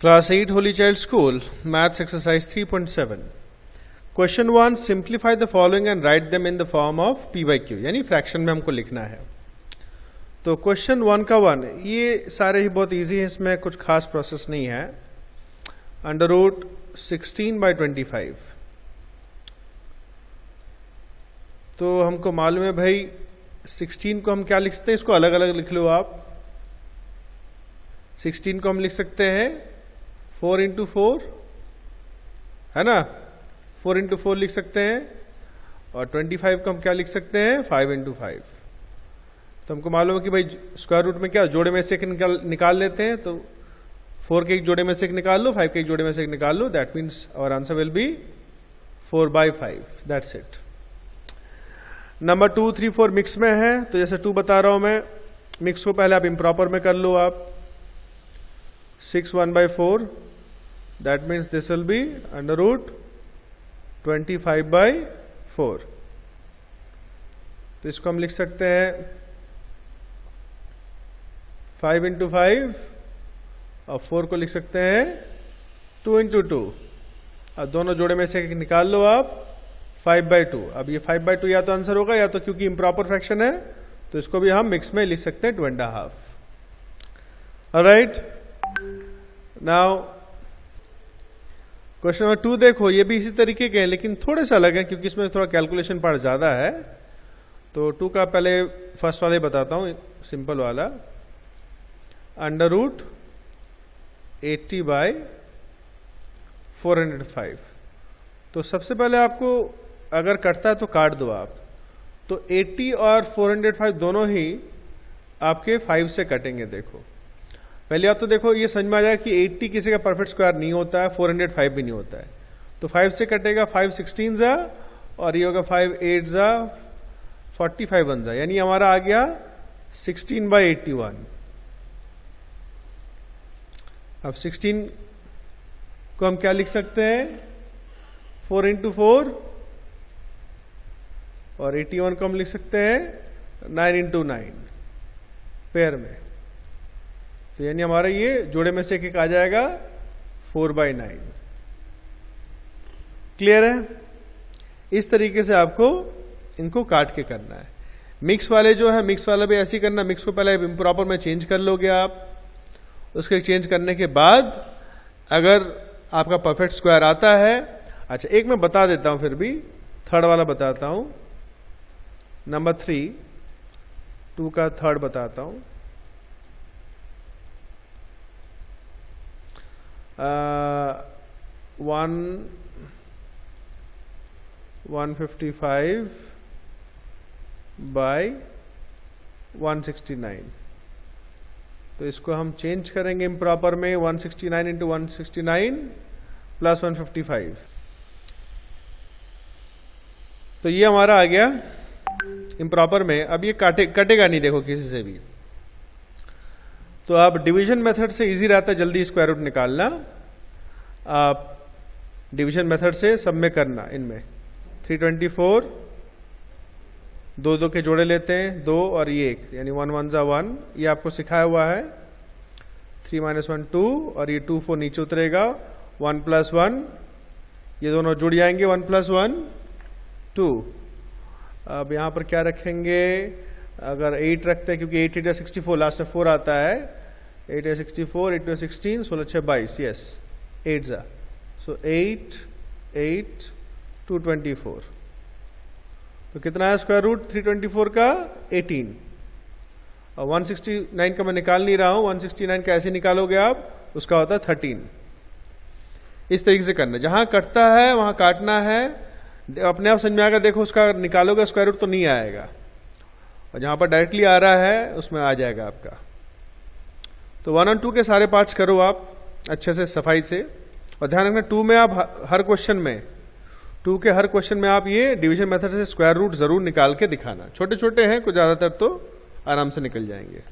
Class 8 Holy Child School, Maths Exercise 3.7. Question 1, simplify the following and write them in the form of P by Q, यानी fraction में हमको लिखना है. तो question 1 का 1, ये सारे ही बहुत इजी है, इसमें कुछ खास प्रोसेस नहीं है. Under root 16/25. तो हमको मालूम है भाई 16 को हम क्या लिख सकते हैं, इसको अलग अलग लिख लो आप. 16 को हम लिख सकते हैं 4 into 4, है ना, 4 into 4 लिख सकते हैं. और 25 को हम क्या लिख सकते हैं, 5 into 5. तो हमको मालूम है कि भाई स्क्वायर रूट में क्या जोड़े में से एक निकाल लेते हैं. तो 4 के एक जोड़े में से एक निकाल लो, 5 के एक जोड़े में से एक निकाल लो. That means our answer will be 4/5. That's it. Number 2, 3, 4 mix में है. तो जैसे 2 बता रहा हूं मैं, मिक्स को पहले आप इम्प्रॉपर में कर लो आप. 6 1/4. That means this will be under root 25/4. तो इसको हम लिख सकते हैं 5 into 5 और 4 को लिख सकते हैं 2 into 2. अब दोनों जोड़े में से निकाल लो आप 5/2. अब ये 5/2 या तो आंसर होगा या तो, क्योंकि इम्प्रॉपर फ्रैक्शन है तो इसको भी हम मिक्स में लिख सकते हैं 2.5. ऑलराइट. नाउ क्वेश्चन नंबर 2 देखो, ये भी इसी तरीके के हैं लेकिन थोड़े से अलग है क्योंकि इसमें थोड़ा कैलकुलेशन पार्ट ज्यादा है. तो 2 का पहले फर्स्ट वाले बताता हूं, सिंपल वाला. Under root 80/405. तो सबसे पहले आपको अगर कटता है तो काट दो आप. तो 80 और 405 दोनों ही आपके 5 से कटेंगे. देखो पहले आप तो देखो ये समझ में आ जाएगा कि 80 किसी का परफेक्ट स्क्वायर नहीं होता है, 405 भी नहीं होता है. तो 5 से कटेगा 5 16 जा और ये होगा 5 8 जा 45 बन जा, यानी हमारा आ गया 16/81. अब 16 को हम क्या लिख सकते हैं, 4 into 4. और 81 को हम लिख सकते हैं 9 into 9 पेयर में. तो यानी हमारा ये जोड़े में से एक आ जाएगा 4/9. क्लियर है. इस तरीके से आपको इनको काट के करना है. मिक्स वाले जो है, मिक्स वाला भी ऐसे ही करना. मिक्स को पहले इम्प्रॉपर में चेंज कर लोगे आप. उसके चेंज करने के बाद अगर आपका परफेक्ट स्क्वायर आता है. अच्छा एक मैं बता देता हूं, फिर भी थर्ड वाला बताता हूं. नंबर 3, 2 का थर्ड बताता हूं. 155/169. तो इसको हम चेंज करेंगे इम्प्रॉपर में. 169 into 169 प्लस 155. तो ये हमारा आ गया इम्प्रॉपर में. अब ये कटेगा नहीं देखो किसी से भी. तो आप डिवीजन मेथड से इजी रहता है जल्दी स्क्वायर रूट निकालना. आप डिवीजन मेथड से सब में करना. इनमें 324 2 के जोड़े लेते हैं, 2 और ये 1, यानी 1 1 जा 1. ये आपको सिखाया हुआ है. 3 - 1 2 और ये 2 4 नीचे उतरेगा. 1 + 1, ये दोनों जुड़ जाएंगे. 1 + 1 2. अब यहां पर क्या रखेंगे, अगर 8 रखते हैं क्योंकि 8 8 64, लास्ट में 4 आता है. 8 64, 8 16, 16 6 22. यस 8 जा. सो 8 8 224. तो कितना है स्क्वायर रूट 324 का 18. और 169 का मैं निकाल नहीं रहा हूं. 169 का ऐसे निकालोगे आप, उसका होता है 13. इस तरीके से करना. जहां कटता है वहां काटना है. अपने आप समझ में आएगा. देखो उसका निकालोगे स्क्वायर रूट तो नहीं आएगा, और जहां पर डायरेक्टली आ रहा है उसमें आ जाएगा आपका. तो 1 और 2 के सारे पार्ट्स करो आप अच्छे से सफाई से. और ध्यान रखना 2 में आप हर क्वेश्चन में, 2 के हर क्वेश्चन में आप ये डिवीजन मेथड से स्क्वायर रूट जरूर निकाल के दिखाना. छोटे छोटे हैं कुछ, ज्यादातर तो आराम से निकल जाएंगे.